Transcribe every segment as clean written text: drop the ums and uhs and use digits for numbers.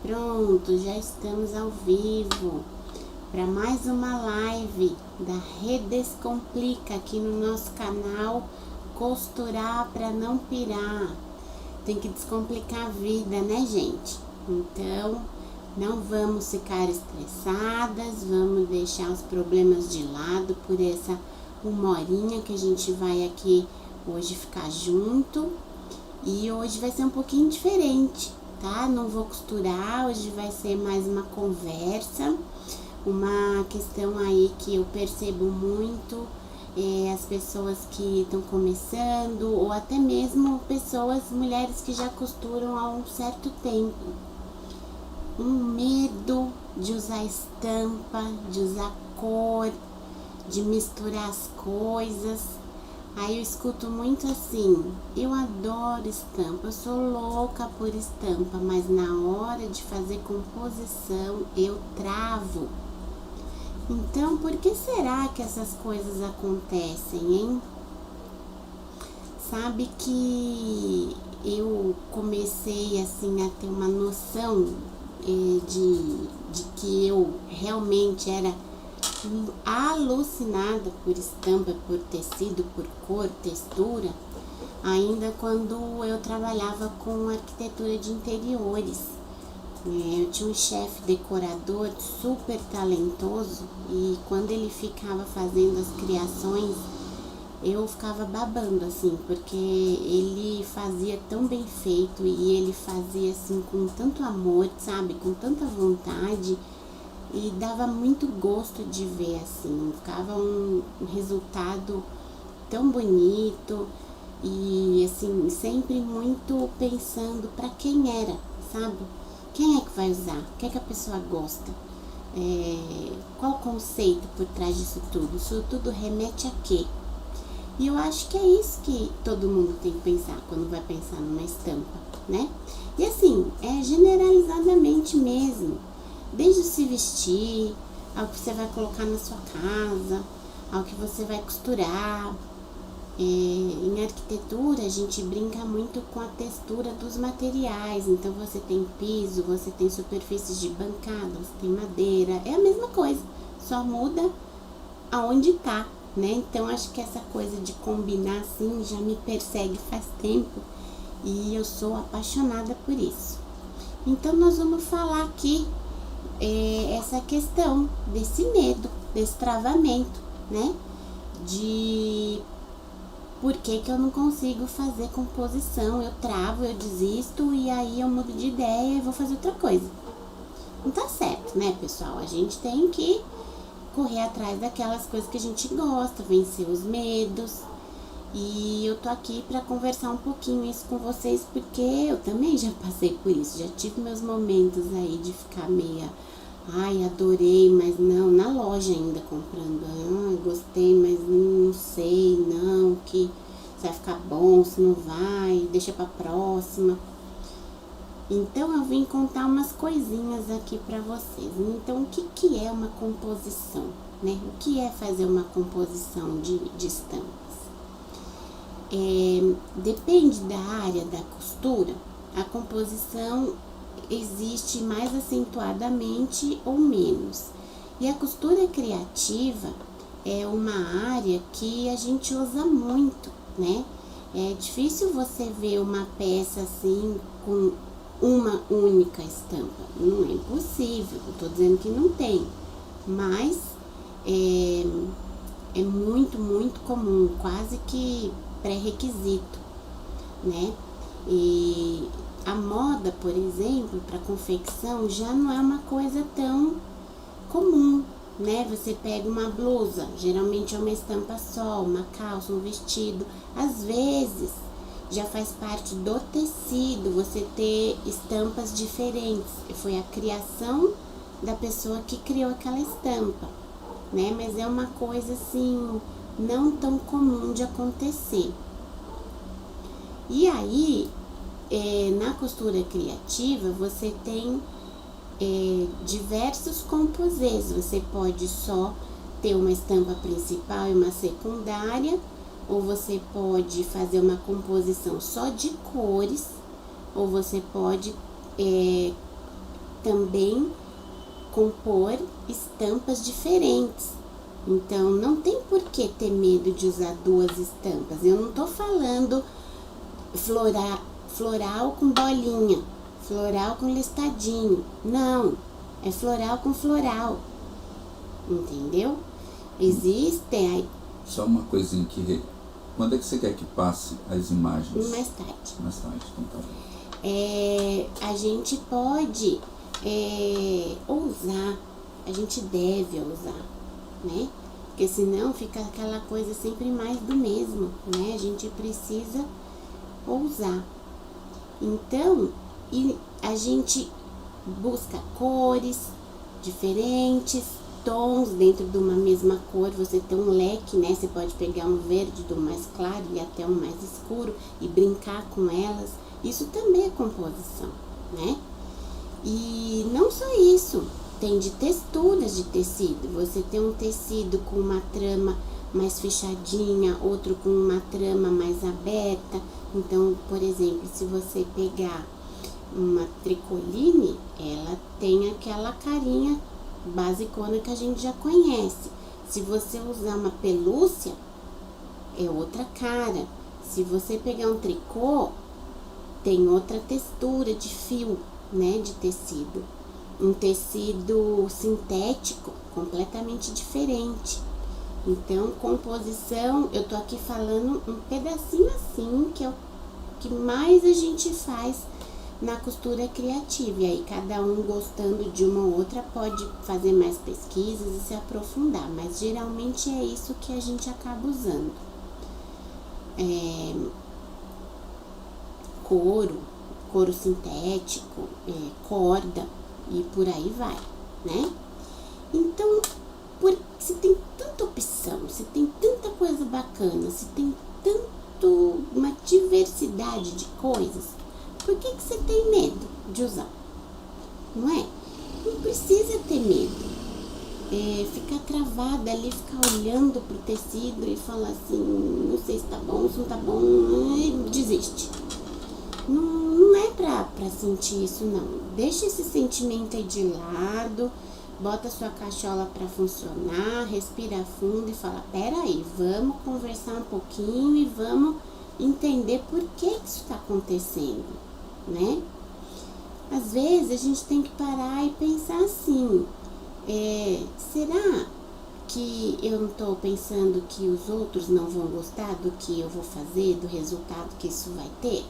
Pronto, já estamos ao vivo para mais uma live da Redescomplica aqui no nosso canal Costurar para não pirar. Tem que descomplicar a vida, né, gente? Então, não vamos ficar estressadas, vamos deixar os problemas de lado por essa uma horinha que a gente vai aqui hoje ficar junto. E hoje vai ser um pouquinho diferente, tá? Não vou costurar, hoje vai ser mais uma conversa, uma questão aí que eu percebo muito, as pessoas que estão começando, ou até mesmo pessoas, mulheres que já costuram há um certo tempo. Um medo de usar estampa, de usar cor, de misturar as coisas. Aí eu escuto muito assim, eu adoro estampa, eu sou louca por estampa, mas na hora de fazer composição eu travo. Então, por que será que essas coisas acontecem, hein? Sabe que eu comecei assim a ter uma noção de que eu realmente era alucinada por estampa, por tecido, por cor, textura, ainda quando eu trabalhava com arquitetura de interiores. Eu tinha um chefe decorador super talentoso e quando ele ficava fazendo as criações, eu ficava babando assim, porque ele fazia tão bem feito e ele fazia assim com tanto amor, sabe, com tanta vontade. E dava muito gosto de ver assim, ficava um resultado tão bonito e assim, sempre muito pensando para quem era, sabe? Quem é que vai usar? O que é que a pessoa gosta? Qual o conceito por trás disso tudo? Isso tudo remete a quê? E eu acho que é isso que todo mundo tem que pensar quando vai pensar numa estampa, né? E assim, generalizadamente mesmo. Desde se vestir, ao que você vai colocar na sua casa, ao que você vai costurar. Em arquitetura, a gente brinca muito com a textura dos materiais. Então, você tem piso, você tem superfícies de bancada, você tem madeira. É a mesma coisa, só muda aonde tá, né? Então, acho que essa coisa de combinar assim já me persegue faz tempo e eu sou apaixonada por isso. Então, nós vamos falar aqui essa questão desse medo, desse travamento, né? De por que eu não consigo fazer composição, eu travo, eu desisto e aí eu mudo de ideia e vou fazer outra coisa. Não tá certo, né, pessoal? A gente tem que correr atrás daquelas coisas que a gente gosta, vencer os medos. E eu tô aqui pra conversar um pouquinho isso com vocês, porque eu também já passei por isso, já tive meus momentos aí de ficar meia, ai, adorei, mas não, na loja ainda comprando, gostei, mas não sei, não, que se vai ficar bom, se não vai, deixa pra próxima. Então eu vim contar umas coisinhas aqui pra vocês. Então, o que é uma composição, né? O que é fazer uma composição de estampas? Depende da área da costura, a composição existe mais acentuadamente ou menos. E a costura criativa é uma área que a gente usa muito, né? É difícil você ver uma peça assim com uma única estampa. Não é impossível, eu tô dizendo que não tem, mas é muito, muito comum, quase que pré-requisito, né? E a moda, por exemplo, para confecção já não é uma coisa tão comum, né? Você pega uma blusa, geralmente é uma estampa só, uma calça, um vestido. Às vezes já faz parte do tecido você ter estampas diferentes. Foi a criação da pessoa que criou aquela estampa, né? Mas é uma coisa assim não tão comum de acontecer. E aí, na costura criativa, você tem diversos composês. Você pode só ter uma estampa principal e uma secundária, ou você pode fazer uma composição só de cores, ou você pode também compor estampas diferentes. Então, não tem por que ter medo de usar 2 estampas. Eu não tô falando floral com bolinha, floral com listadinho. Não, é floral com floral. Entendeu? Existem aí. Só uma coisinha que... Quando é que você quer que passe as imagens? Mais tarde. Mais tarde, então tá bom. A gente pode ousar, a gente deve ousar, né? Porque senão fica aquela coisa sempre mais do mesmo, né? A gente precisa ousar. Então, a gente busca cores diferentes, tons dentro de uma mesma cor. Você tem um leque, né? Você pode pegar um verde do mais claro e até um mais escuro e brincar com elas. Isso também é composição, né? E não só isso, tem de texturas de tecido. Você tem um tecido com uma trama mais fechadinha, outro com uma trama mais aberta. Então, por exemplo, se você pegar uma tricoline, ela tem aquela carinha basicona que a gente já conhece. Se você usar uma pelúcia, é outra cara. Se você pegar um tricô, tem outra textura de fio, né, de tecido. Um tecido sintético, completamente diferente. Então, composição, eu tô aqui falando um pedacinho assim, que é o que mais a gente faz na costura criativa. E aí, cada um gostando de uma ou outra pode fazer mais pesquisas e se aprofundar. Mas, geralmente, é isso que a gente acaba usando. Couro sintético, corda e por aí vai, né? Então, se tem tanta opção, se tem tanta coisa bacana, se tem uma diversidade de coisas, por que você tem medo de usar? Não é? Não precisa ter medo. Ficar travada ali, ficar olhando pro tecido e falar assim, não sei se tá bom, se não tá bom, desiste. Não é pra sentir isso, não. Deixa esse sentimento aí de lado, bota sua cachola pra funcionar, respira fundo e fala, peraí, vamos conversar um pouquinho e vamos entender por que isso tá acontecendo, né? Às vezes a gente tem que parar e pensar assim, será que eu não tô pensando que os outros não vão gostar do que eu vou fazer, do resultado que isso vai ter?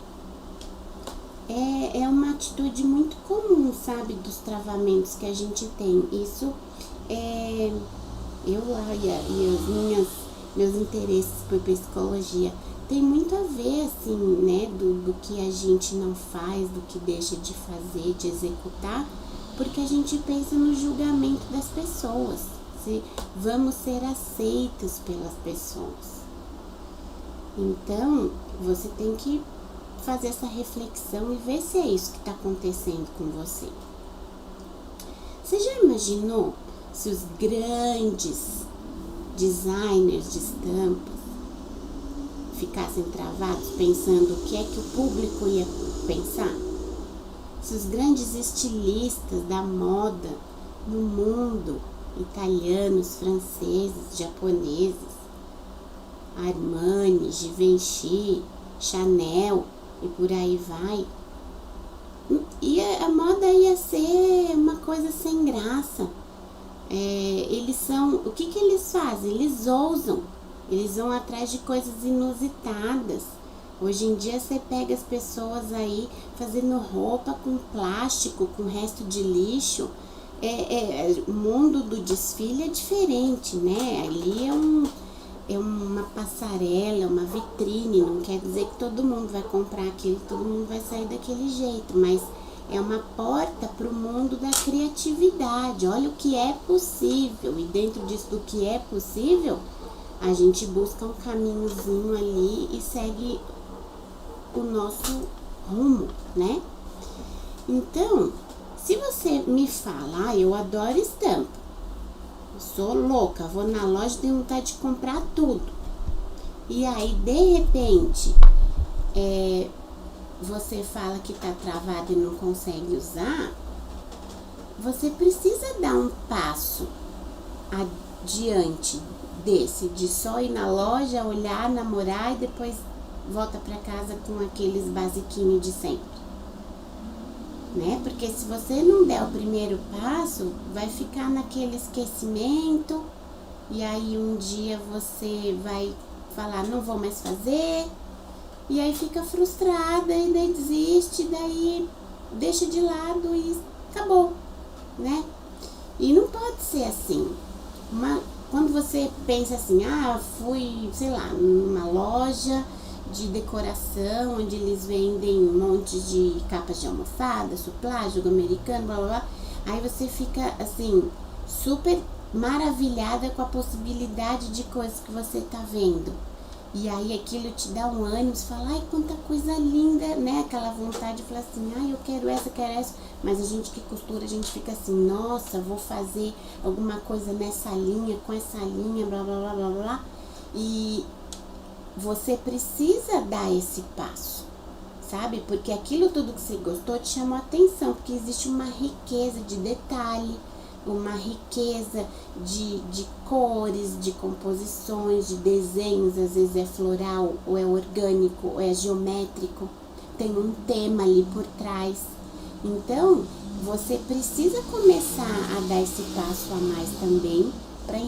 É uma atitude muito comum, sabe, dos travamentos que a gente tem. Isso eu lá e meus interesses por psicologia tem muito a ver, assim, né, do que a gente não faz, do que deixa de fazer, de executar, porque a gente pensa no julgamento das pessoas, se vamos ser aceitos pelas pessoas. Então, você tem que fazer essa reflexão e ver se é isso que está acontecendo com você. Você já imaginou se os grandes designers de estampas ficassem travados pensando o que é que o público ia pensar? Se os grandes estilistas da moda no mundo, italianos, franceses, japoneses, Armani, Givenchy, Chanel e por aí vai, e a moda ia ser uma coisa sem graça. Eles são, o que eles fazem? Eles ousam, eles vão atrás de coisas inusitadas. Hoje em dia você pega as pessoas aí fazendo roupa com plástico, com resto de lixo. O mundo do desfile é diferente, né? Ali é uma passarela, uma vitrine, não quer dizer que todo mundo vai comprar aquilo, todo mundo vai sair daquele jeito, mas é uma porta para o mundo da criatividade. Olha o que é possível, e dentro disso do que é possível, a gente busca um caminhozinho ali e segue o nosso rumo, né? Então, se você me fala, eu adoro estampa, sou louca, vou na loja e tenho vontade de comprar tudo, e aí de repente você fala que tá travado e não consegue usar, você precisa dar um passo adiante desse, de só ir na loja, olhar, namorar e depois volta para casa com aqueles basiquinhos de sempre, né? Porque se você não der o primeiro passo, vai ficar naquele esquecimento e aí um dia você vai falar, não vou mais fazer, e aí fica frustrada e daí desiste, daí deixa de lado e acabou, né? E não pode ser assim. Quando você pensa assim, fui, sei lá, numa loja de decoração, onde eles vendem um monte de capas de almofada, suplá, jogo americano, blá blá blá. Aí você fica assim, super maravilhada com a possibilidade de coisas que você tá vendo. E aí aquilo te dá um ânimo, você fala, ai, quanta coisa linda, né? Aquela vontade de falar assim, ai, eu quero essa. Mas a gente que costura, a gente fica assim, nossa, vou fazer alguma coisa nessa linha, com essa linha, blá blá blá blá blá. E você precisa dar esse passo, sabe? Porque aquilo tudo que você gostou te chamou a atenção, porque existe uma riqueza de detalhe, uma riqueza de cores, de composições, de desenhos, às vezes é floral, ou é orgânico, ou é geométrico, tem um tema ali por trás. Então, você precisa começar a dar esse passo a mais também, para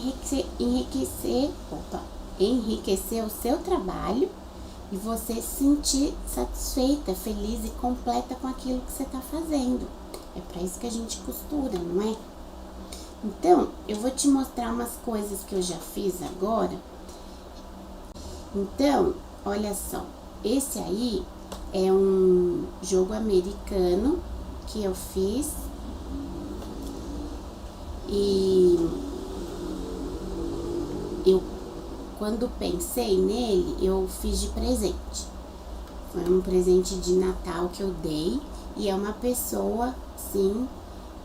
enriquecer o seu trabalho e você se sentir satisfeita, feliz e completa com aquilo que você está fazendo. É para isso que a gente costura, não é? Então, eu vou te mostrar umas coisas que eu já fiz agora. Então, olha só, esse aí é um jogo americano que eu fiz e quando pensei nele, eu fiz de presente. Foi um presente de Natal que eu dei e é uma pessoa, sim,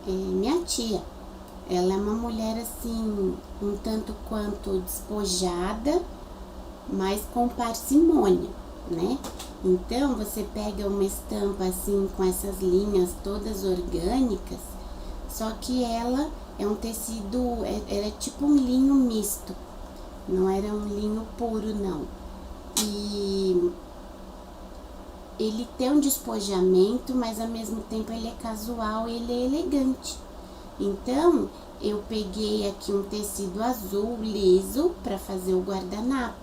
minha tia. Ela é uma mulher assim, um tanto quanto despojada, mas com parcimônia, né? Então, você pega uma estampa assim, com essas linhas todas orgânicas, só que ela é um tecido, ela é tipo um linho misto, não era um linho puro, não. E ele tem um despojamento, mas ao mesmo tempo ele é casual, ele é elegante. Então, eu peguei aqui um tecido azul liso para fazer o guardanapo.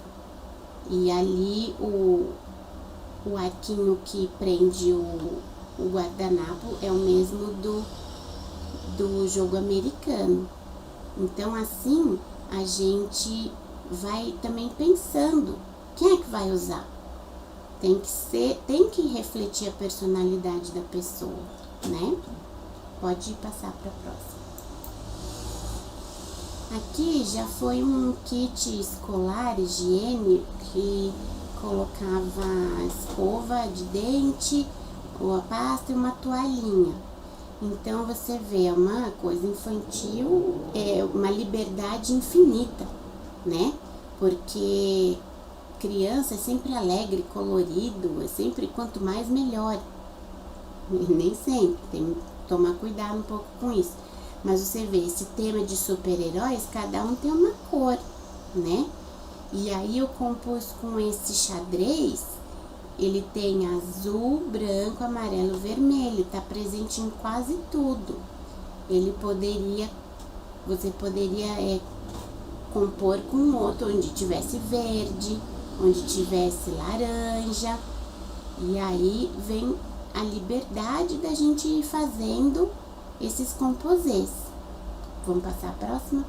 E ali o arquinho que prende o guardanapo é o mesmo do jogo americano. Então, assim, a gente vai também pensando, quem é que vai usar? Tem que refletir a personalidade da pessoa, né? Pode passar para a próxima. Aqui já foi um kit escolar, higiene, que colocava escova de dente, ou a pasta e uma toalhinha. Então você vê, é uma coisa infantil, é uma liberdade infinita, né? Porque criança é sempre alegre, colorido, é sempre quanto mais melhor. Nem sempre, tem que tomar cuidado um pouco com isso. Mas você vê, esse tema de super-heróis, cada um tem uma cor, né? E aí eu compus com esse xadrez, ele tem azul, branco, amarelo, vermelho, tá presente em quase tudo. Você poderia compor com outro, onde tivesse verde, onde tivesse laranja. E aí vem a liberdade da gente ir fazendo esses composês. Vamos passar a próxima?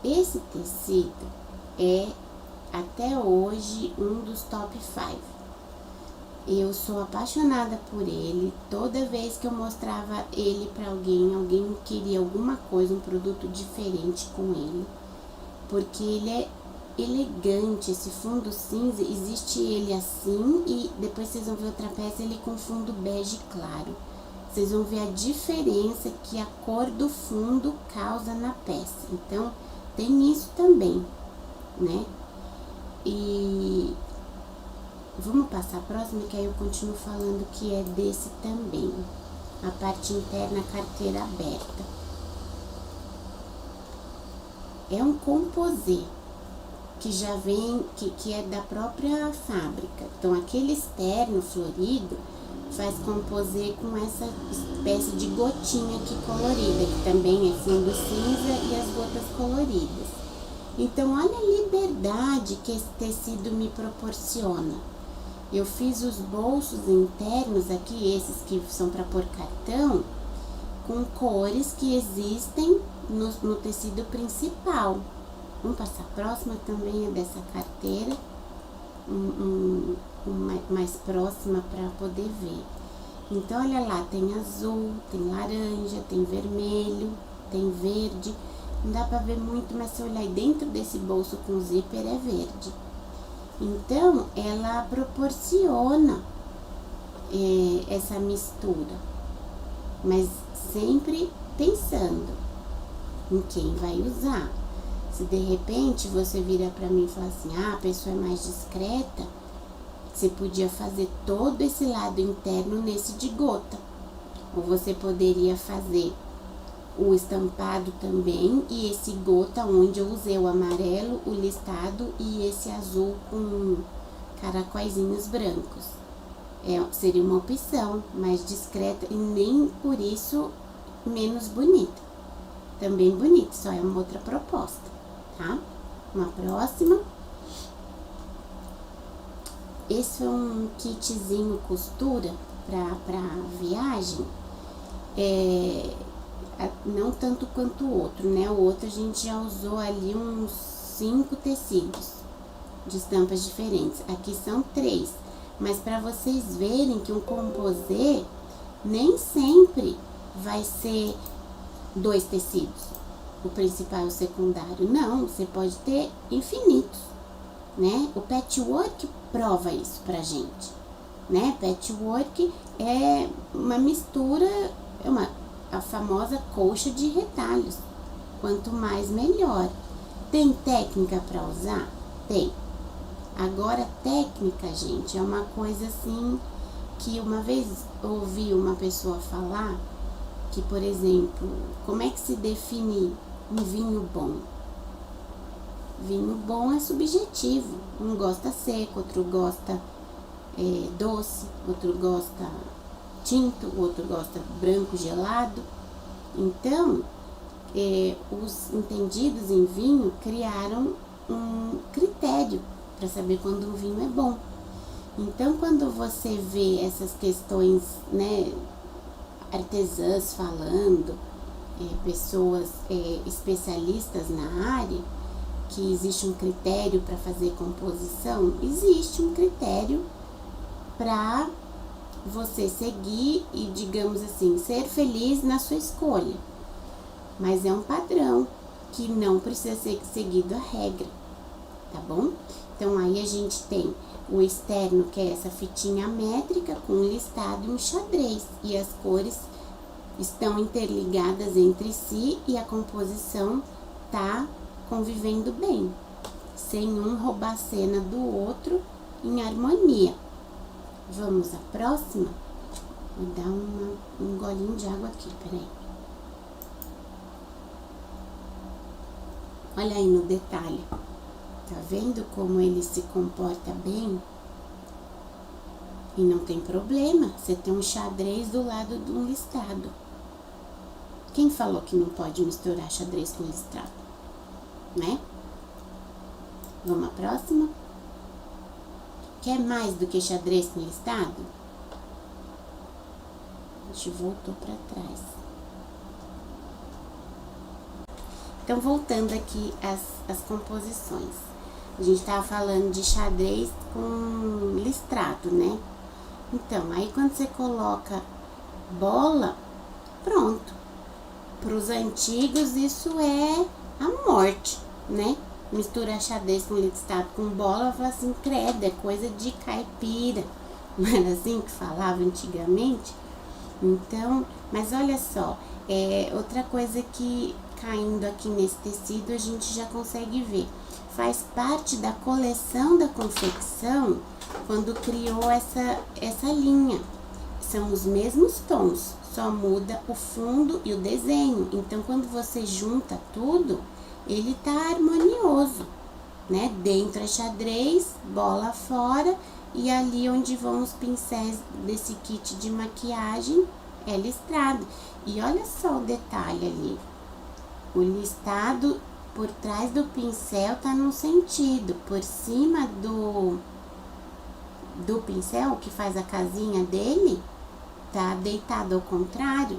Esse tecido é até hoje um dos top 5. Eu sou apaixonada por ele. Toda vez que eu mostrava ele para alguém queria alguma coisa, um produto diferente com ele, porque ele é elegante. Esse fundo cinza, existe ele assim e depois vocês vão ver outra peça ele com fundo bege claro. Vocês vão ver a diferença que a cor do fundo causa na peça. Então tem isso também, né? E Vamos passar a próxima, que aí eu continuo falando que é desse também. A parte interna, carteira aberta. É um composê que já vem, que é da própria fábrica. Então, aquele externo florido faz composê com essa espécie de gotinha aqui colorida, que também é fundo cinza e as gotas coloridas. Então, olha a liberdade que esse tecido me proporciona. Eu fiz os bolsos internos aqui, esses que são para pôr cartão, com cores que existem no tecido principal. Vamos passar a próxima, também é dessa carteira, mais próxima para poder ver. Então, olha lá, tem azul, tem laranja, tem vermelho, tem verde. Não dá para ver muito, mas se olhar aí dentro desse bolso com zíper é verde. Então, ela proporciona essa mistura, mas sempre pensando em quem vai usar. Se de repente você vira para mim e fala assim, a pessoa é mais discreta, você podia fazer todo esse lado interno nesse de gota. Ou você poderia fazer o estampado também e esse gota onde eu usei o amarelo, o listado e esse azul com caracóizinhos brancos. Seria uma opção mais discreta e nem por isso menos bonita. Também bonita, só é uma outra proposta. Tá? Uma próxima. Esse é um kitzinho costura pra viagem. Não tanto quanto o outro, né? O outro a gente já usou ali uns 5 tecidos de estampas diferentes. Aqui são 3. Mas para vocês verem que um composê nem sempre vai ser 2 tecidos. O principal e o secundário. Não, você pode ter infinitos, né? O patchwork prova isso pra gente, né? Patchwork é uma mistura, a famosa colcha de retalhos. Quanto mais, melhor. Tem técnica pra usar? Tem. Agora, técnica, gente, é uma coisa assim, que uma vez ouvi uma pessoa falar, que, por exemplo, como é que se define um vinho bom? Vinho bom é subjetivo. Um gosta seco, outro gosta doce, outro gosta tinto, outro gosta branco gelado. Então, os entendidos em vinho criaram um critério para saber quando um vinho é bom. Então, quando você vê essas questões, né, artesãs falando, pessoas especialistas na área, que existe um critério para fazer composição, existe um critério para você seguir e, digamos assim, ser feliz na sua escolha. Mas é um padrão que não precisa ser seguido a regra, tá bom? Então, aí a gente tem o externo, que é essa fitinha métrica com um listado e um xadrez, e as cores estão interligadas entre si e a composição tá convivendo bem, sem um roubar a cena do outro, em harmonia. Vamos à próxima? Vou dar um golinho de água aqui, peraí. Olha aí no detalhe, tá vendo como ele se comporta bem? E não tem problema, você tem um xadrez do lado de um listado. Quem falou que não pode misturar xadrez com listrado, né? Vamos à próxima? Quer mais do que xadrez com listado? A gente voltou para trás. Então, voltando aqui as composições. A gente tava falando de xadrez com listrado, né? Então, aí quando você coloca bola, pronto. Para os antigos, isso é a morte, né? Misturar xadrez com listrado com bola, fala assim, credo, é coisa de caipira. Não era assim que falava antigamente? Então, mas olha só, outra coisa que caindo aqui nesse tecido a gente já consegue ver. faz parte da coleção da confecção quando criou essa linha. São os mesmos tons, só muda o fundo e o desenho. Então, quando você junta tudo, ele tá harmonioso, né? Dentro é xadrez, bola fora, e ali onde vão os pincéis desse kit de maquiagem é listrado. E olha só o detalhe ali. O listado por trás do pincel tá num sentido, por cima do pincel que faz a casinha dele, tá deitado ao contrário.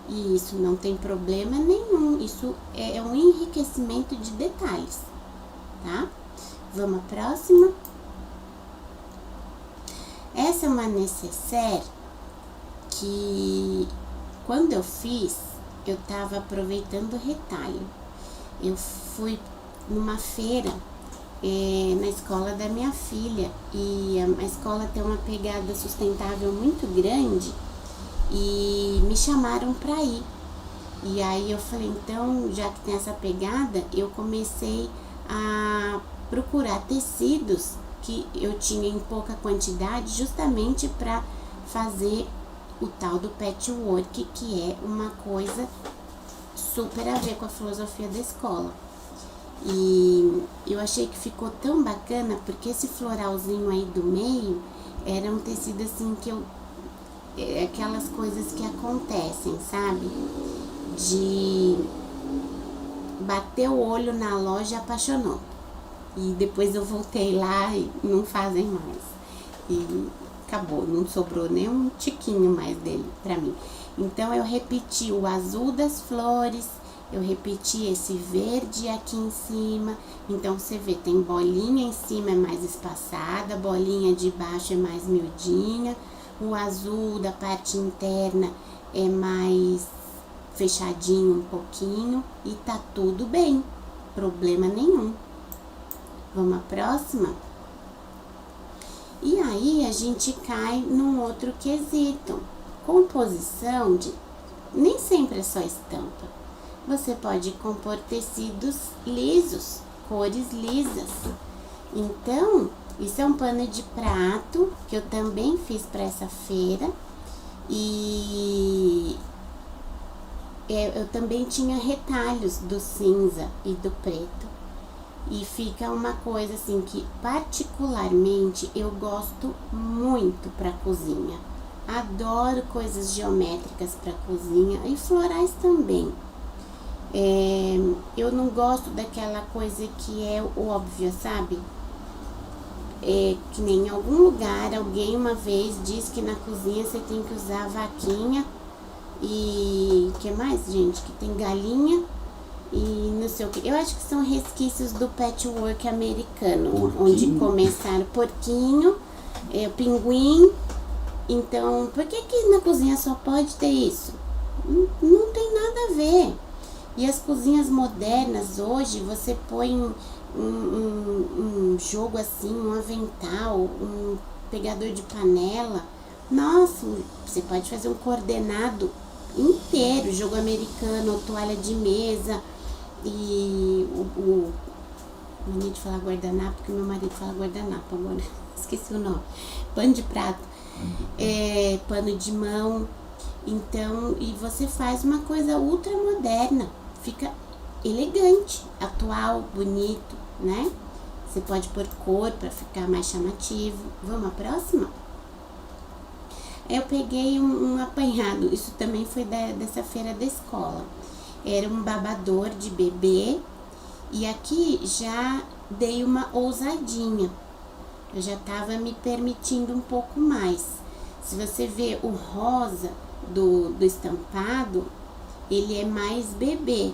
E isso não tem problema nenhum, isso é um enriquecimento de detalhes, tá? Vamos à próxima. Essa é uma nécessaire que, quando eu fiz, eu tava aproveitando o retalho. Eu fui numa feira na escola da minha filha, e a escola tem uma pegada sustentável muito grande, e me chamaram para ir. E aí eu falei, então, já que tem essa pegada, eu comecei a procurar tecidos que eu tinha em pouca quantidade, justamente para fazer o tal do patchwork, que é uma coisa super a ver com a filosofia da escola. E eu achei que ficou tão bacana, porque esse floralzinho aí do meio era um tecido assim que aquelas coisas que acontecem, sabe? De bater o olho na loja e apaixonou. E depois eu voltei lá e não fazem mais. E acabou, não sobrou nem um tiquinho mais dele pra mim. Então eu repeti o azul das flores, eu repeti esse verde aqui em cima. Então você vê, tem bolinha em cima é mais espaçada, bolinha de baixo é mais miudinha, o azul da parte interna é mais fechadinho um pouquinho, e tá tudo bem, problema nenhum. Vamos à próxima? E aí a gente cai num outro quesito. Composição nem sempre é só estampa. Você pode compor tecidos lisos, cores lisas. Então, isso é um pano de prato que eu também fiz para essa feira. E eu também tinha retalhos do cinza e do preto. E fica uma coisa assim que particularmente eu gosto muito para cozinha. Adoro coisas geométricas para cozinha e florais também. Eu não gosto daquela coisa que é óbvia, sabe? Que nem em algum lugar alguém uma vez disse que na cozinha você tem que usar a vaquinha e que mais, gente? Que tem galinha e não sei o que. Eu acho que são resquícios do patchwork americano, onde começaram porquinho, pinguim. Então, por que na cozinha só pode ter isso? Não tem nada a ver. E as cozinhas modernas hoje, você põe um jogo assim, um avental, um pegador de panela. Nossa, você pode fazer um coordenado inteiro, jogo americano, toalha de mesa. E não need de falar guardanapo, porque meu marido fala guardanapo agora, esqueci o nome. Pano de prato, pano de mão. Então, e você faz uma coisa ultra moderna, fica elegante, atual, bonito, né? Você pode pôr cor para ficar mais chamativo. Vamos à próxima? Eu peguei um apanhado, isso também foi dessa feira da escola. Era um babador de bebê, e aqui já dei uma ousadinha. Eu já tava me permitindo um pouco mais. Se você vê o rosa do estampado, ele é mais bebê.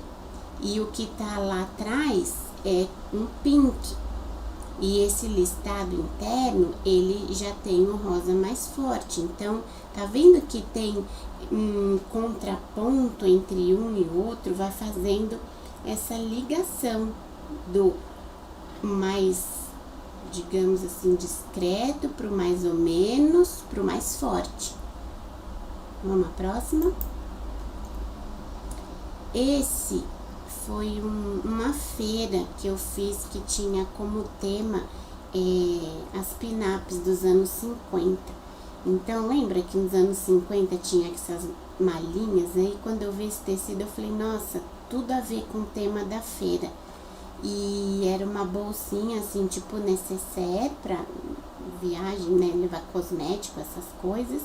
E o que tá lá atrás é um pink. E esse listado interno, ele já tem um rosa mais forte. Então, tá vendo que tem um contraponto entre um e outro, vai fazendo essa ligação do mais, digamos assim, discreto pro mais ou menos, pro mais forte. Vamos à próxima? Esse foi uma feira que eu fiz que tinha como tema as pin-ups dos anos 50. Então, lembra que nos anos 50 tinha essas malinhas? Aí, quando eu vi esse tecido, eu falei, nossa, tudo a ver com o tema da feira. E era uma bolsinha, assim, tipo necessaire pra viagem, né? Levar cosmético, essas coisas.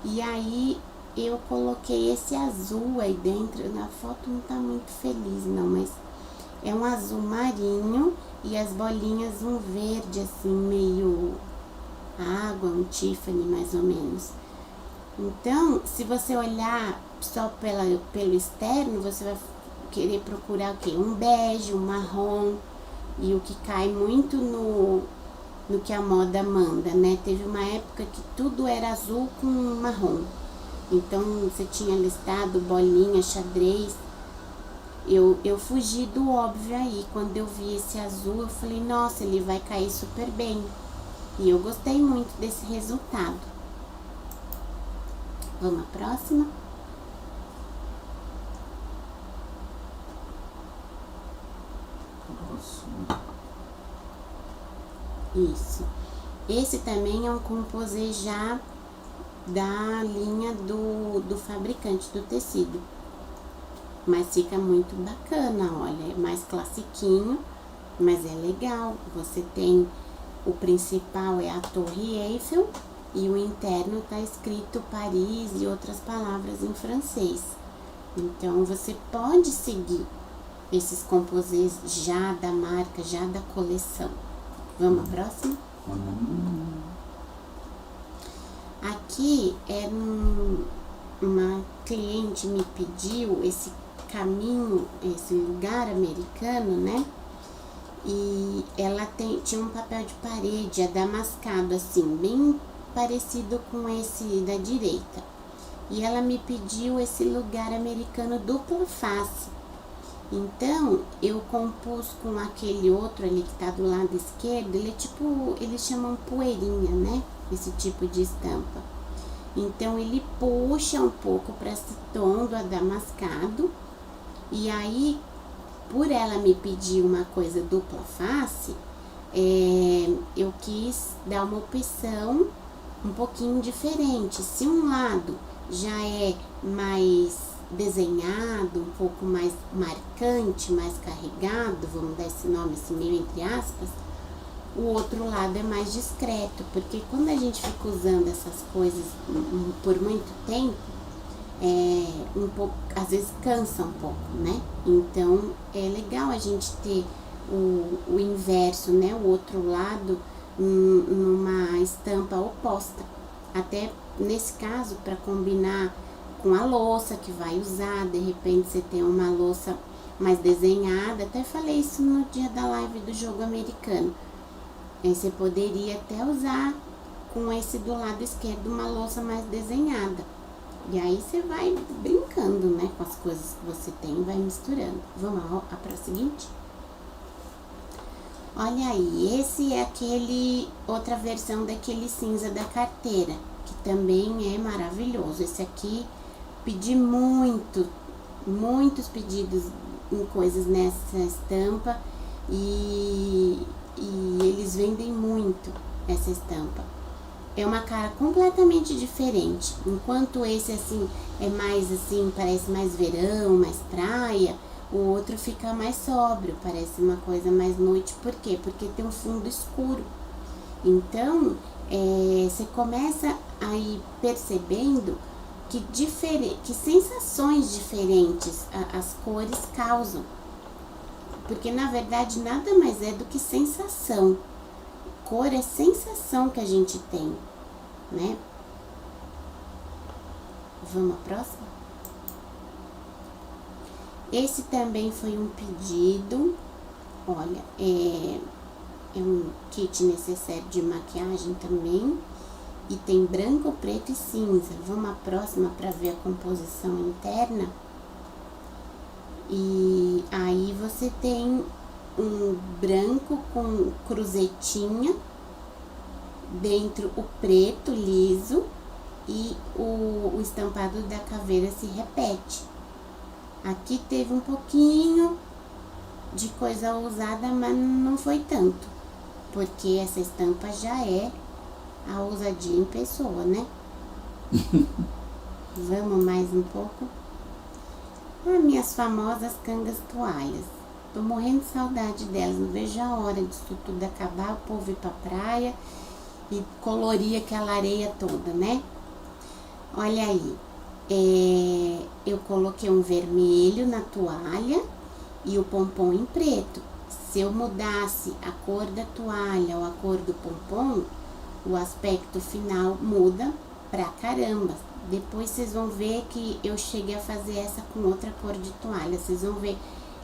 E aí, eu coloquei esse azul aí dentro. Na foto não tá muito feliz, não, mas é um azul marinho e as bolinhas um verde, assim, meio água, um Tiffany, mais ou menos. Então, se você olhar só pelo externo, você vai querer procurar o quê? Um bege, um marrom, e o que cai muito no que a moda manda, né? Teve uma época que tudo era azul com marrom. Então, você tinha listado bolinha, xadrez. Eu fugi do óbvio aí. Quando eu vi esse azul, eu falei, nossa, ele vai cair super bem. E eu gostei muito desse resultado. Vamos à próxima? Isso. Esse também é um composê já da linha do fabricante do tecido. Mas fica muito bacana, olha, é mais classiquinho, mas é legal. Você tem, o principal é a Torre Eiffel e o interno tá escrito Paris e outras palavras em francês. Então, você pode seguir esses composês já da marca, já da coleção. Vamos à próxima? Aqui é uma cliente me pediu esse caminho, esse lugar americano, né? E ela tinha um papel de parede adamascado, assim, bem parecido com esse da direita. E ela me pediu esse lugar americano dupla face. Então, eu compus com aquele outro ali que tá do lado esquerdo, ele é tipo, eles chamam poeirinha, né? Esse tipo de estampa. Então, ele puxa um pouco para esse tom do adamascado. E aí, por ela me pedir uma coisa dupla face, eu quis dar uma opção um pouquinho diferente. Se um lado já é mais desenhado, um pouco mais marcante, mais carregado, vamos dar esse nome assim meio entre aspas, o outro lado é mais discreto, porque quando a gente fica usando essas coisas por muito tempo, um pouco, às vezes cansa um pouco, né? Então é legal a gente ter o inverso, né? O outro lado numa estampa oposta. Até nesse caso, para combinar com a louça que vai usar, de repente você tem uma louça mais desenhada. Até falei isso no dia da live do jogo americano. Você poderia até usar com esse do lado esquerdo uma louça mais desenhada. E aí você vai brincando, né, com as coisas que você tem, vai misturando. Vamos para a seguinte? Olha aí, esse é outra versão daquele cinza da carteira, que também é maravilhoso. Esse aqui, pedi muitos pedidos em coisas nessa estampa e eles vendem muito essa estampa. É uma cara completamente diferente. Enquanto esse assim é mais assim, parece mais verão, mais praia, o outro fica mais sóbrio, parece uma coisa mais noite. Por quê? Porque tem um fundo escuro. Então, você começa a ir percebendo que sensações diferentes as cores causam. Porque na verdade nada mais é do que sensação. Cor é sensação que a gente tem, né? Vamos à próxima? Esse também foi um pedido. Olha, é um kit necessário de maquiagem também. E tem branco, preto e cinza. Vamos à próxima para ver a composição interna. E aí você tem um branco com cruzetinha, dentro o preto liso e o estampado da caveira se repete. Aqui teve um pouquinho de coisa ousada, mas não foi tanto, porque essa estampa já é a ousadia em pessoa, né? Vamos mais um pouco? Minhas famosas cangas toalhas. Tô morrendo de saudade delas, não vejo a hora disso tudo acabar, o povo ir pra praia e colorir aquela areia toda, né? Olha aí, eu coloquei um vermelho na toalha e o pompom em preto. Se eu mudasse a cor da toalha ou a cor do pompom, o aspecto final muda pra caramba. Depois vocês vão ver que eu cheguei a fazer essa com outra cor de toalha. Vocês vão ver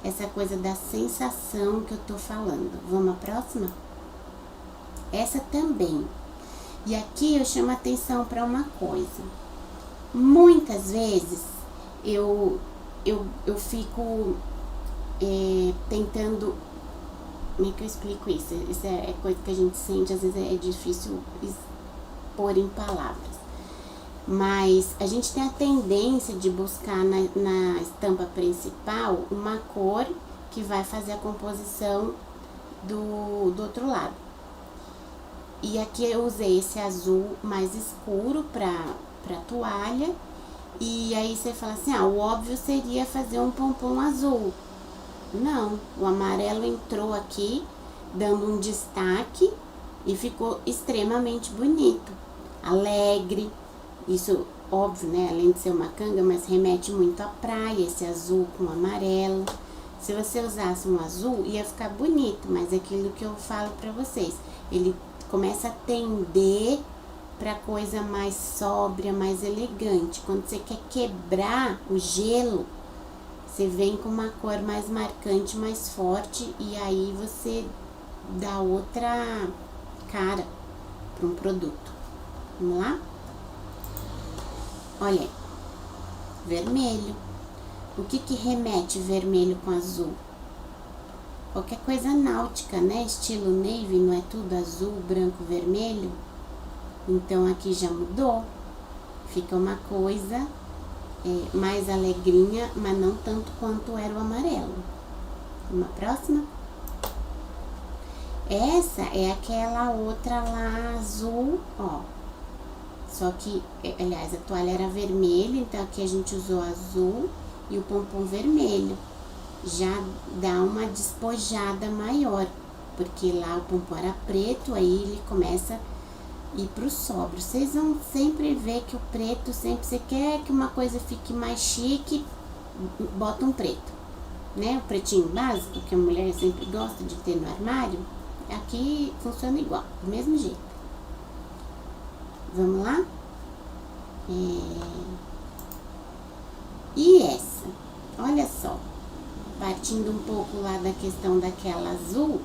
essa coisa da sensação que eu tô falando. Vamos à próxima? Essa também. E aqui eu chamo a atenção para uma coisa. Muitas vezes eu fico tentando... Como é que eu explico isso? Isso é coisa que a gente sente, às vezes é difícil pôr em palavras. Mas a gente tem a tendência de buscar na estampa principal uma cor que vai fazer a composição do outro lado. E aqui eu usei esse azul mais escuro pra toalha. E aí você fala assim, o óbvio seria fazer um pompom azul. Não, o amarelo entrou aqui, dando um destaque e ficou extremamente bonito, alegre. Isso, óbvio, né, além de ser uma canga, mas remete muito à praia, esse azul com amarelo. Se você usasse um azul, ia ficar bonito, mas aquilo que eu falo pra vocês, ele começa a tender pra coisa mais sóbria, mais elegante. Quando você quer quebrar o gelo, você vem com uma cor mais marcante, mais forte, e aí você dá outra cara para um produto. Vamos lá? Olha aí, vermelho. O que remete vermelho com azul? Qualquer coisa náutica, né? Estilo navy, não é tudo azul, branco, vermelho? Então aqui já mudou. Fica uma coisa mais alegrinha, mas não tanto quanto era o amarelo. Uma próxima? Essa é aquela outra lá azul, ó. Só que, aliás, a toalha era vermelha, então aqui a gente usou azul e o pompom vermelho. Já dá uma despojada maior, porque lá o pompom era preto, aí ele começa a ir pro sóbrio. Vocês vão sempre ver que o preto, sempre você quer que uma coisa fique mais chique, bota um preto, né? O pretinho básico, que a mulher sempre gosta de ter no armário, aqui funciona igual, do mesmo jeito. Vamos lá? E essa? Olha só, partindo um pouco lá da questão daquela azul,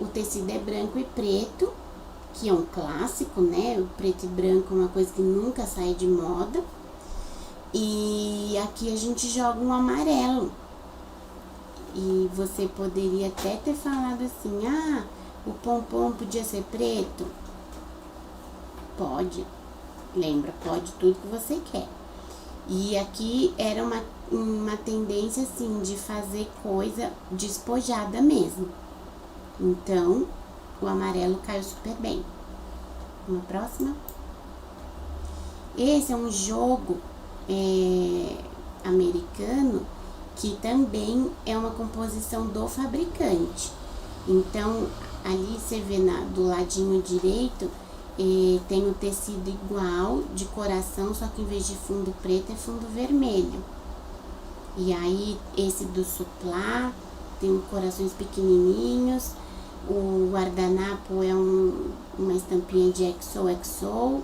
o tecido é branco e preto, que é um clássico, né? O preto e branco é uma coisa que nunca sai de moda. E aqui a gente joga um amarelo. E você poderia até ter falado assim, o pompom podia ser preto? Pode, lembra, pode tudo que você quer. E aqui era uma tendência assim de fazer coisa despojada mesmo. Então, o amarelo caiu super bem. Uma próxima? Esse é um jogo americano que também é uma composição do fabricante. Então, ali você vê do ladinho direito, tem o tecido igual de coração, só que em vez de fundo preto é fundo vermelho. E aí esse do suplá tem corações pequenininhos, o guardanapo é uma estampinha de XOXO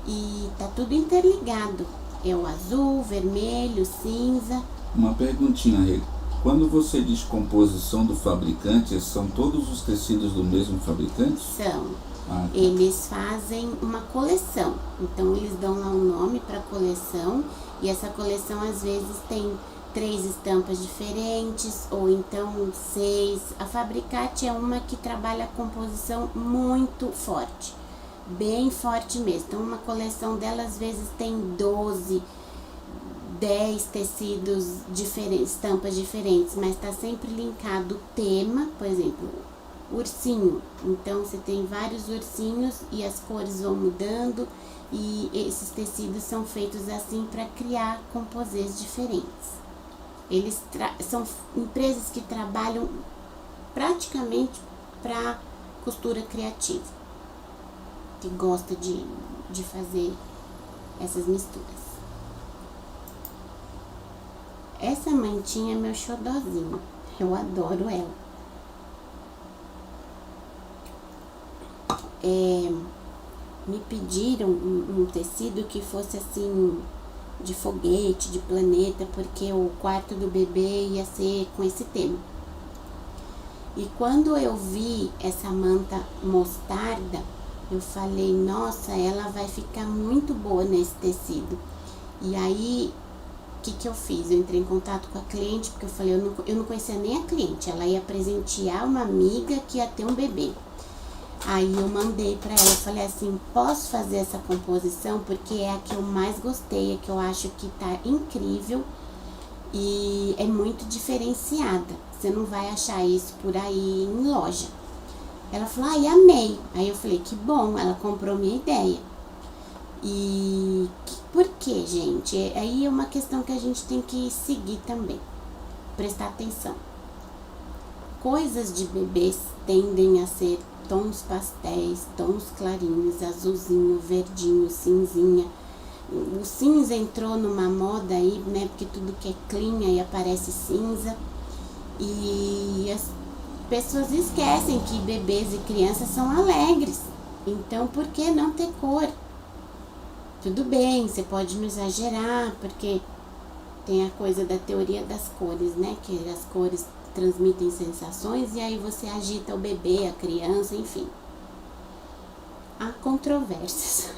e tá tudo interligado. É o azul, vermelho, cinza. Uma perguntinha, Rê. Quando você diz composição do fabricante, são todos os tecidos do mesmo fabricante? São. Tá. Eles fazem uma coleção, então eles dão lá um nome para coleção, e essa coleção às vezes tem 3 estampas diferentes, ou então 6. A Fabricate é uma que trabalha a composição muito forte, bem forte mesmo. Então uma coleção dela às vezes tem 12 10 tecidos diferentes, estampas diferentes, mas tá sempre linkado o tema, por exemplo, ursinho. Então você tem vários ursinhos e as cores vão mudando, e esses tecidos são feitos assim para criar composês diferentes. Eles são empresas que trabalham praticamente para costura criativa, que gosta de fazer essas misturas. Essa mantinha é meu xodózinho, eu adoro ela. Me pediram um tecido que fosse assim, de foguete, de planeta, porque o quarto do bebê ia ser com esse tema. E quando eu vi essa manta mostarda, eu falei, nossa, ela vai ficar muito boa nesse tecido. E aí, o que eu fiz? Eu entrei em contato com a cliente, porque eu falei, eu não conhecia nem a cliente, ela ia presentear uma amiga que ia ter um bebê. Aí eu mandei pra ela, eu falei assim, posso fazer essa composição? Porque é a que eu mais gostei, é que eu acho que tá incrível e é muito diferenciada. Você não vai achar isso por aí em loja. Ela falou, ai, amei. Aí eu falei, que bom, ela comprou minha ideia. E por que, gente? Aí é uma questão que a gente tem que seguir também, prestar atenção. Coisas de bebês tendem a ser tons pastéis, tons clarinhos, azulzinho, verdinho, cinzinha. O cinza entrou numa moda aí, né? Porque tudo que é clean aí aparece cinza. E as pessoas esquecem que bebês e crianças são alegres. Então, por que não ter cor? Tudo bem, você pode não exagerar, porque tem a coisa da teoria das cores, né? Que as cores transmitem sensações e aí você agita o bebê, a criança, enfim. Há controvérsias.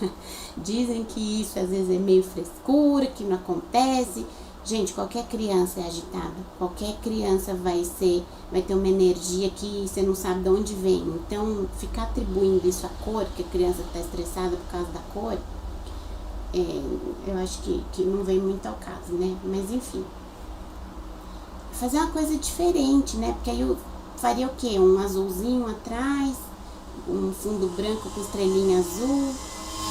Dizem que isso às vezes é meio frescura, que não acontece. Gente, qualquer criança é agitada. Qualquer criança vai ter uma energia que você não sabe de onde vem. Então, ficar atribuindo isso à cor, que a criança está estressada por causa da cor, eu acho que não vem muito ao caso, né? Mas enfim. Fazer uma coisa diferente, né? Porque aí eu faria o quê? Um azulzinho atrás, um fundo branco com estrelinha azul.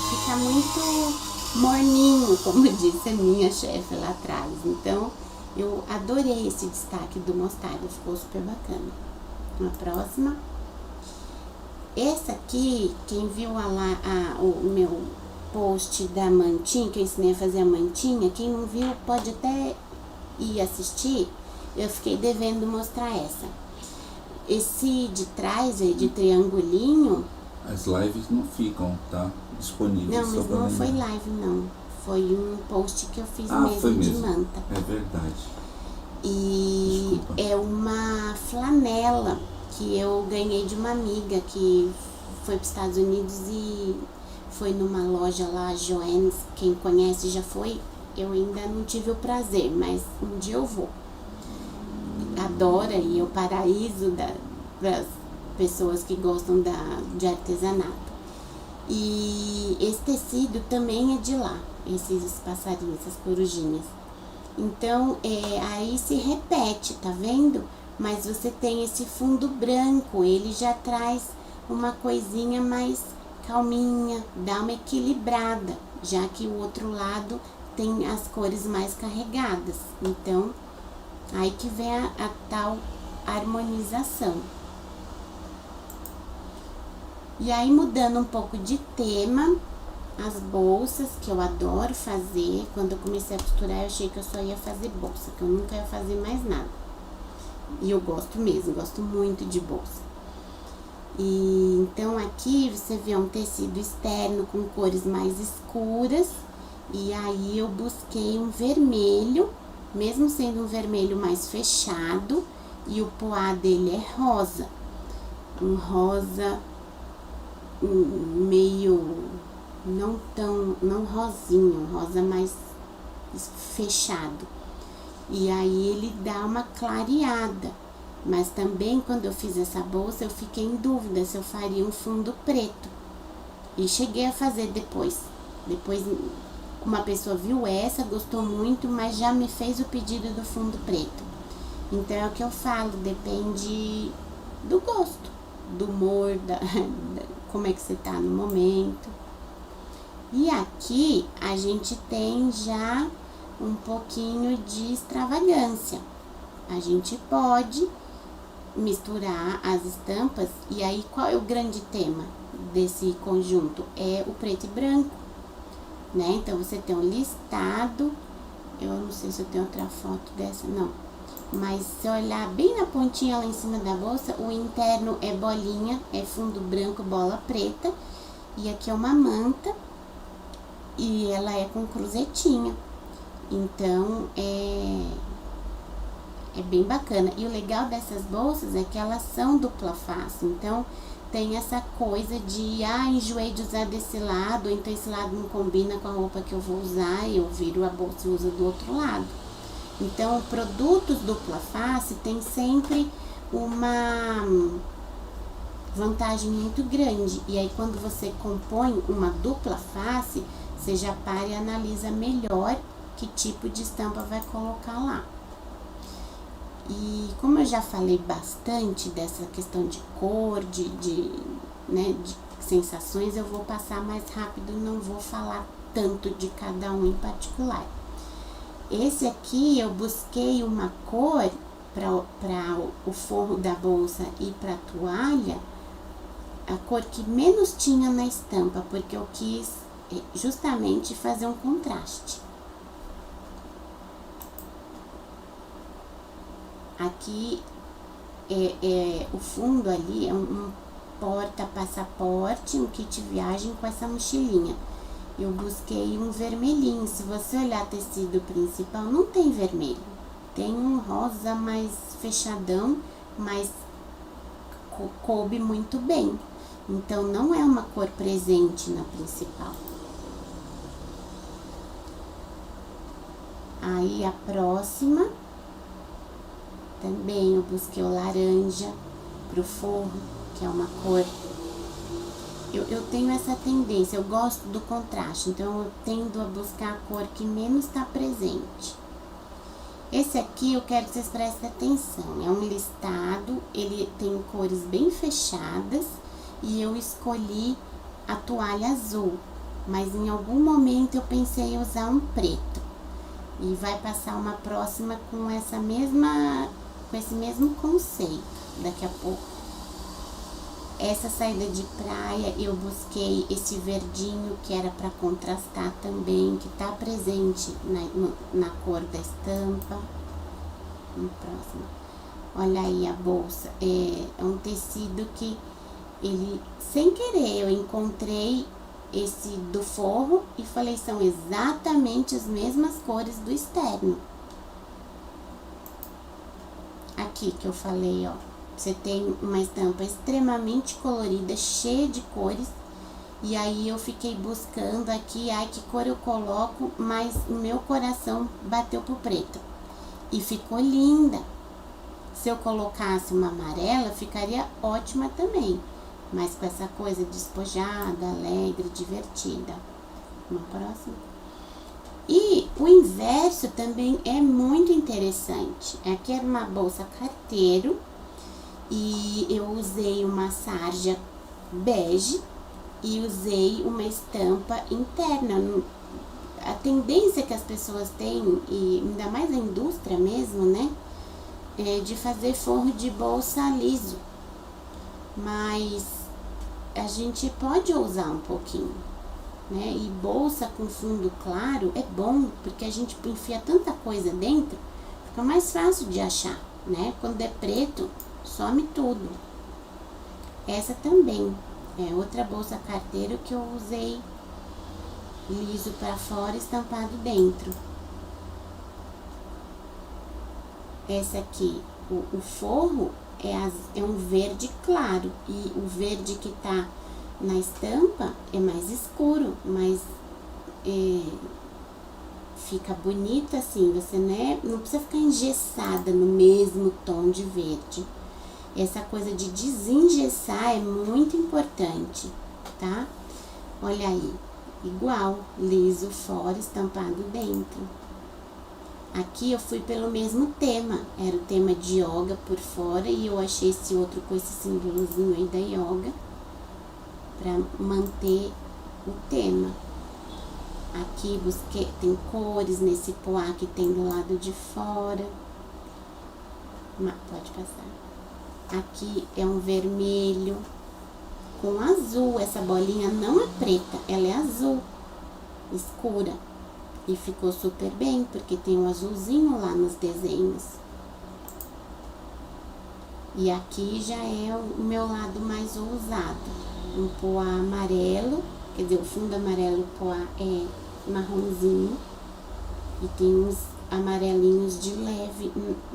Fica muito morninho, como disse a minha chefe lá atrás. Então, eu adorei esse destaque do mostarda, ficou super bacana. Uma próxima. Essa aqui, quem viu o meu post da mantinha, que eu ensinei a fazer a mantinha, quem não viu pode até ir assistir. Eu fiquei devendo mostrar essa. Esse de trás, de triangulinho... As lives não ficam, tá? Disponíveis. Não, mas não foi live, não. Foi um post que eu fiz mesmo de manta. É verdade. E desculpa. É uma flanela que eu ganhei de uma amiga que foi para os Estados Unidos e foi numa loja lá, Joann's. Quem conhece já foi. Eu ainda não tive o prazer, mas um dia eu vou. Adora e é o paraíso das pessoas que gostam de artesanato. E esse tecido também é de lá, esses passarinhos, essas corujinhas. Então, aí se repete, tá vendo? Mas você tem esse fundo branco, ele já traz uma coisinha mais calminha, dá uma equilibrada, já que o outro lado tem as cores mais carregadas. Então, aí que vem a tal harmonização. E aí, mudando um pouco de tema, as bolsas, que eu adoro fazer. Quando eu comecei a costurar, eu achei que eu só ia fazer bolsa, que eu nunca ia fazer mais nada. E eu gosto mesmo, gosto muito de bolsa. E então, aqui você vê um tecido externo com cores mais escuras. E aí, eu busquei um vermelho, mesmo sendo um vermelho mais fechado, e o poá dele é rosa. Um rosa meio, não rosinho, rosa mais fechado. E aí ele dá uma clareada. Mas também quando eu fiz essa bolsa, eu fiquei em dúvida se eu faria um fundo preto. E cheguei a fazer depois uma pessoa viu essa, gostou muito, mas já me fez o pedido do fundo preto. Então é o que eu falo, depende do gosto, do humor, como é que você tá no momento. E aqui a gente tem já um pouquinho de extravagância. A gente pode misturar as estampas. E aí, qual é o grande tema desse conjunto? É o preto e branco, né? Então, você tem um listado. Eu não sei se eu tenho outra foto dessa, não. Mas se olhar bem na pontinha lá em cima da bolsa, o interno é bolinha, é fundo branco, bola preta. E aqui é uma manta. E ela é com cruzetinha. Então, é bem bacana. E o legal dessas bolsas é que elas são dupla face. Então, tem essa coisa de, enjoei de usar desse lado, ou então esse lado não combina com a roupa que eu vou usar, eu viro a bolsa e uso do outro lado. Então, produtos dupla face tem sempre uma vantagem muito grande. E aí, quando você compõe uma dupla face, você já para e analisa melhor que tipo de estampa vai colocar lá. E como eu já falei bastante dessa questão de cor, de sensações, eu vou passar mais rápido, não vou falar tanto de cada um em particular. Esse aqui eu busquei uma cor para o forro da bolsa e para a toalha, a cor que menos tinha na estampa, porque eu quis justamente fazer um contraste. Aqui o fundo ali é um porta-passaporte, um kit viagem com essa mochilinha. Eu busquei um vermelhinho. Se você olhar tecido principal, não tem vermelho. Tem um rosa mais fechadão, mas coube muito bem. Então, não é uma cor presente na principal. Aí, a próxima, também eu busquei o laranja pro forro, que é uma cor... Eu tenho essa tendência, eu gosto do contraste, então eu tendo a buscar a cor que menos está presente. Esse aqui eu quero que vocês prestem atenção, é um listado, ele tem cores bem fechadas e eu escolhi a toalha azul, mas em algum momento eu pensei em usar um preto. E vai passar uma próxima com esse mesmo conceito daqui a pouco. Essa saída de praia eu busquei esse verdinho que era para contrastar também, que tá presente na cor da estampa. Próximo. Olha aí a bolsa, é um tecido que ele, sem querer, eu encontrei esse do forro e falei, são exatamente as mesmas cores do externo. Aqui que eu falei, ó, você tem uma estampa extremamente colorida, cheia de cores, e aí eu fiquei buscando aqui, que cor eu coloco, mas o meu coração bateu pro preto. E ficou linda. Se eu colocasse uma amarela, ficaria ótima também, mas com essa coisa despojada, alegre, divertida. Uma próxima. E o inverso também é muito interessante. Aqui era uma bolsa carteiro e eu usei uma sarja bege e usei uma estampa interna. A tendência que as pessoas têm, e ainda mais a indústria mesmo, né, é de fazer forro de bolsa liso. Mas a gente pode usar um pouquinho, né? E bolsa com fundo claro é bom, porque a gente enfia tanta coisa dentro, fica mais fácil de achar, né? Quando é preto, some tudo. Essa também é outra bolsa carteiro que eu usei liso para fora, estampado dentro. Essa aqui, o forro é um verde claro, e o verde que tá na estampa é mais escuro, mas fica bonito assim, você não precisa ficar engessada no mesmo tom de verde. Essa coisa de desengessar é muito importante, tá? Olha aí, igual, liso fora, estampado dentro. Aqui eu fui pelo mesmo tema, era o tema de yoga por fora e eu achei esse outro com esse símbolozinho aí da yoga para manter o tema. Aqui busquei, tem cores nesse poá que tem do lado de fora. Pode passar. Aqui é um vermelho com azul. Essa bolinha não é preta, ela é azul, escura. E ficou super bem, porque tem um azulzinho lá nos desenhos. E aqui já é o meu lado mais ousado. Um poá amarelo, quer dizer, o fundo amarelo, o poá é marronzinho. E tem uns amarelinhos de leve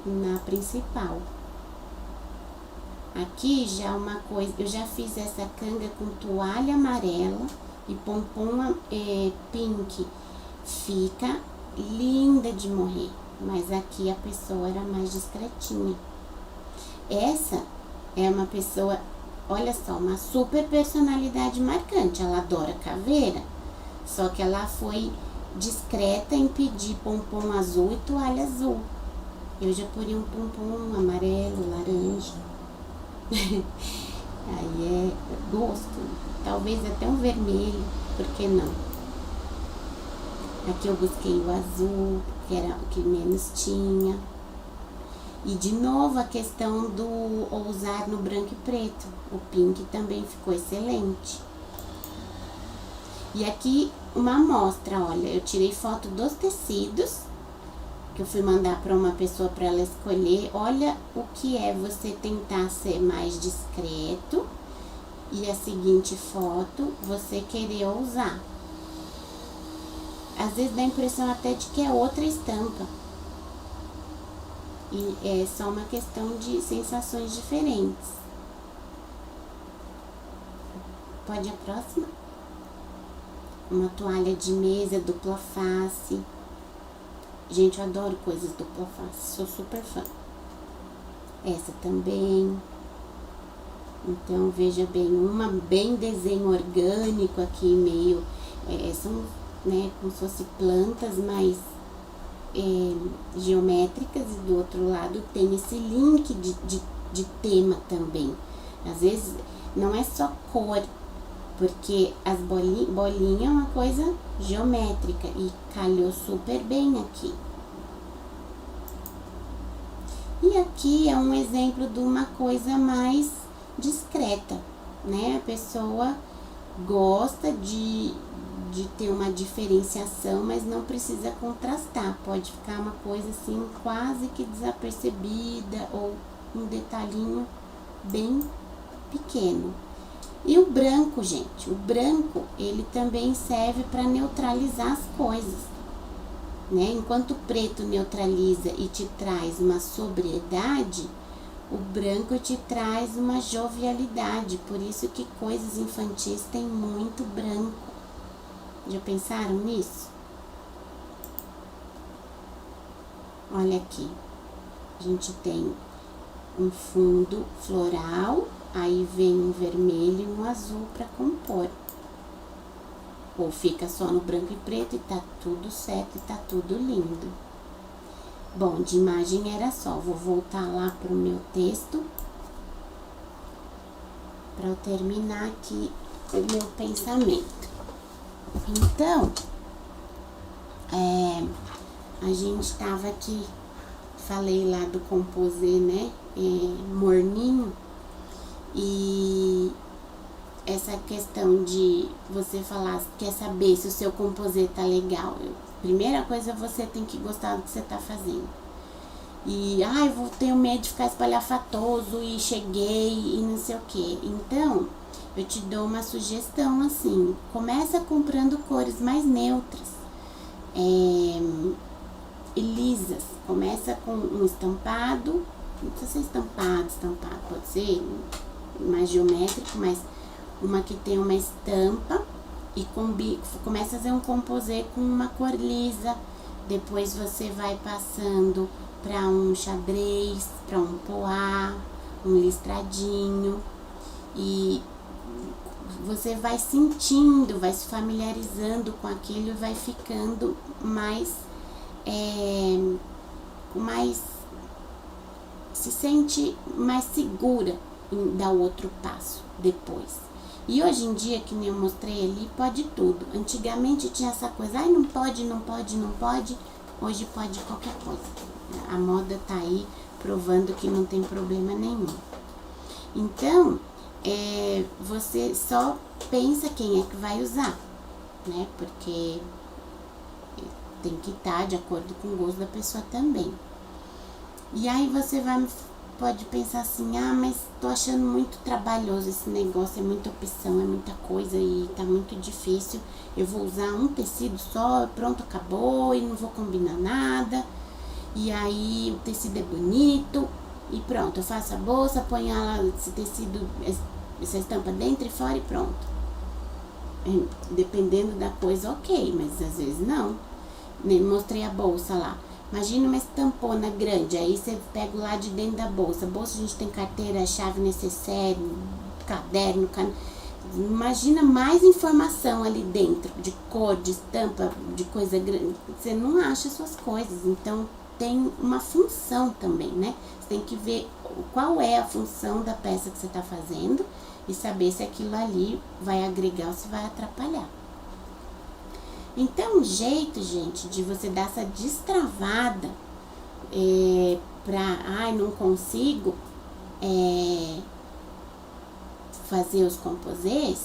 na principal. Aqui já uma coisa, eu já fiz essa canga com toalha amarela e pompom pink. Fica linda de morrer, mas aqui a pessoa era mais discretinha. Essa é uma pessoa, olha só, uma super personalidade marcante. Ela adora caveira, só que ela foi discreta em pedir pompom azul e toalha azul. Eu já poria um pompom amarelo, laranja. Aí é gosto, talvez até um vermelho, por que não? Aqui eu busquei o azul, que era o que menos tinha. E de novo a questão do ousar no branco e preto. O pink também ficou excelente. E aqui uma amostra, olha, eu tirei foto dos tecidos, que eu fui mandar para uma pessoa para ela escolher. Olha o que é você tentar ser mais discreto e a seguinte foto você querer ousar. Às vezes dá a impressão até de que é outra estampa. E é só uma questão de sensações diferentes. Pode ir a próxima? Uma toalha de mesa dupla face. Gente, eu adoro coisas dupla face, sou super fã. Essa também. Então, veja bem, uma bem desenho orgânico aqui, meio... são, né, como se fossem plantas, mas geométricas. E do outro lado tem esse link de tema também. Às vezes, não é só cor, porque as bolinha é uma coisa geométrica e calhou super bem aqui. E aqui é um exemplo de uma coisa mais discreta, né? A pessoa gosta de ter uma diferenciação, mas não precisa contrastar. Pode ficar uma coisa assim quase que desapercebida ou um detalhinho bem pequeno. E o branco, gente, o branco, ele também serve para neutralizar as coisas, né? Enquanto o preto neutraliza e te traz uma sobriedade, o branco te traz uma jovialidade. Por isso que coisas infantis têm muito branco. Já pensaram nisso? Olha aqui, a gente tem um fundo floral, aí vem um vermelho e um azul para compor. Ou fica só no branco e preto e tá tudo certo e tá tudo lindo. Bom, de imagem era só. Vou voltar lá pro meu texto para eu terminar aqui o meu pensamento. Então, a gente tava aqui, falei lá do composê, né, morninho, e essa questão de você falar, quer saber se o seu composê tá legal. Primeira coisa, você tem que gostar do que você tá fazendo. E, eu tenho medo de ficar espalhafatoso e cheguei e não sei o que. Então, eu te dou uma sugestão assim, começa comprando cores mais neutras e lisas. Começa com um estampado, não precisa ser estampado, pode ser mais geométrico, mas uma que tem uma estampa e começa a fazer um composê com uma cor lisa. Depois você vai passando para um xadrez, para um poá, um listradinho, e você vai sentindo, vai se familiarizando com aquilo e vai ficando mais, se sente mais segura em dar o outro passo depois. E hoje em dia, que nem eu mostrei ali, pode tudo. Antigamente tinha essa coisa, ai, não pode, não pode, não pode. Hoje pode qualquer coisa. A moda tá aí provando que não tem problema nenhum. Então, você só pensa quem é que vai usar, né? Porque tem que estar de acordo com o gosto da pessoa também. E aí você pode pensar assim, mas tô achando muito trabalhoso esse negócio, é muita opção, é muita coisa e tá muito difícil. Eu vou usar um tecido só, pronto, acabou e não vou combinar nada. E aí o tecido é bonito e pronto, eu faço a bolsa, ponho esse tecido, essa estampa dentro e fora e pronto. Dependendo da coisa, ok, mas às vezes não. Mostrei a bolsa lá. Imagina uma estampona grande, aí você pega o lado de dentro da bolsa. Bolsa a gente tem carteira, chave, necessaire, caderno, imagina mais informação ali dentro, de cor, de estampa, de coisa grande. Você não acha suas coisas, então tem uma função também, né? Você tem que ver qual é a função da peça que você está fazendo e saber se aquilo ali vai agregar ou se vai atrapalhar. Então, um jeito, gente, de você dar essa destravada não consigo fazer os composês,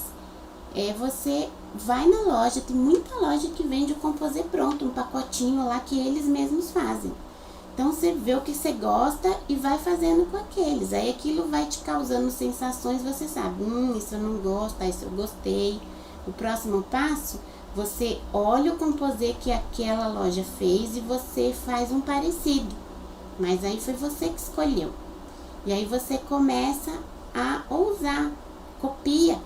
você vai na loja, tem muita loja que vende o composê pronto, um pacotinho lá que eles mesmos fazem. Então, você vê o que você gosta e vai fazendo com aqueles. Aí, aquilo vai te causando sensações, você sabe, isso eu não gosto, isso eu gostei. O próximo passo, você olha o composê que aquela loja fez e você faz um parecido. Mas aí foi você que escolheu. E aí você começa a ousar, copia.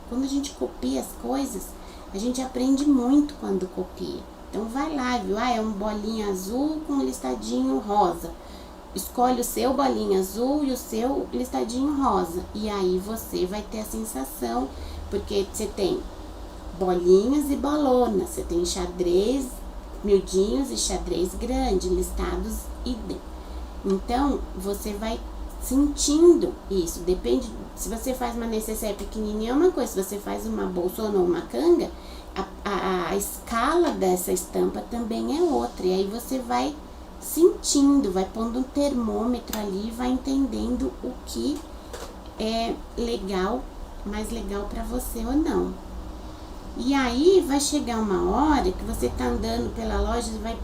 Quando a gente copia as coisas, a gente aprende muito quando copia. Então vai lá, viu? É um bolinho azul com um listadinho rosa. Escolhe o seu bolinho azul e o seu listadinho rosa. E aí você vai ter a sensação, porque você tem bolinhas e bolonas, você tem xadrez miudinhos e xadrez grande, listados idem. Então, você vai sentindo isso, depende, se você faz uma necessaire pequenininha é uma coisa, se você faz uma bolsona ou uma canga, a escala dessa estampa também é outra, e aí você vai sentindo, vai pondo um termômetro ali, vai entendendo o que é legal, mais legal para você ou não. E aí vai chegar uma hora que você tá andando pela loja, vai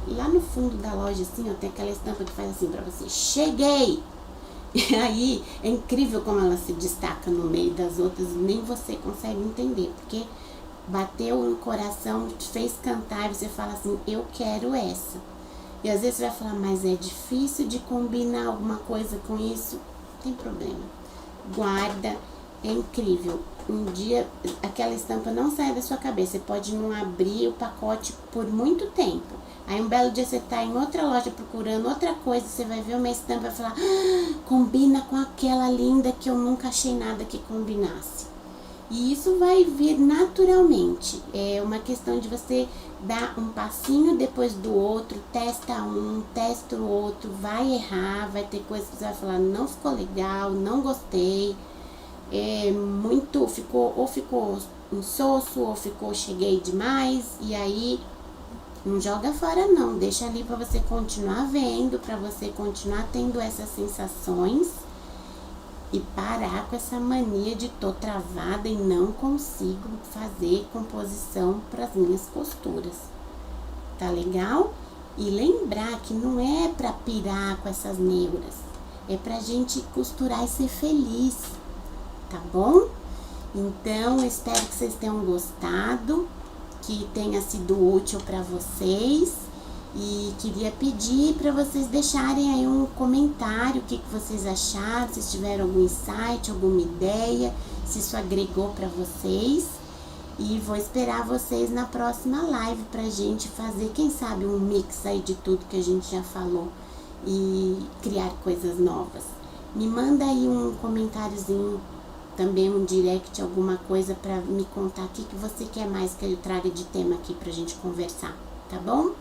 lá no fundo da loja assim, ó, tem aquela estampa que faz assim pra você, cheguei! E aí é incrível como ela se destaca no meio das outras, nem você consegue entender, porque bateu no coração, te fez cantar e você fala assim, eu quero essa. E às vezes você vai falar, mas é difícil de combinar alguma coisa com isso, não tem problema. Guarda, é incrível. Um dia, aquela estampa não sai da sua cabeça. Você pode não abrir o pacote por muito tempo. Aí um belo dia você tá em outra loja procurando outra coisa, você vai ver uma estampa e vai falar, combina com aquela linda que eu nunca achei nada que combinasse. E isso vai vir naturalmente. É uma questão de você dar um passinho depois do outro, testa um, testa o outro, vai errar, vai ter coisas que você vai falar, não ficou legal, não gostei. Ficou insosso, ou ficou cheguei demais, e aí não joga fora não, deixa ali para você continuar vendo, para você continuar tendo essas sensações e parar com essa mania de tô travada e não consigo fazer composição para as minhas costuras. Tá legal? E lembrar que não é para pirar com essas neuras, é pra gente costurar e ser feliz. Tá bom? Então, eu espero que vocês tenham gostado, que tenha sido útil para vocês. E queria pedir para vocês deixarem aí um comentário, o que vocês acharam, se tiveram algum insight, alguma ideia, se isso agregou para vocês. E vou esperar vocês na próxima live pra gente fazer, quem sabe, um mix aí de tudo que a gente já falou e criar coisas novas. Me manda aí um comentáriozinho também um direct, alguma coisa para me contar o que você quer mais que eu traga de tema aqui pra gente conversar, tá bom?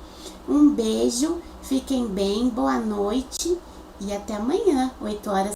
Um beijo, fiquem bem, boa noite e até amanhã, 8 horas.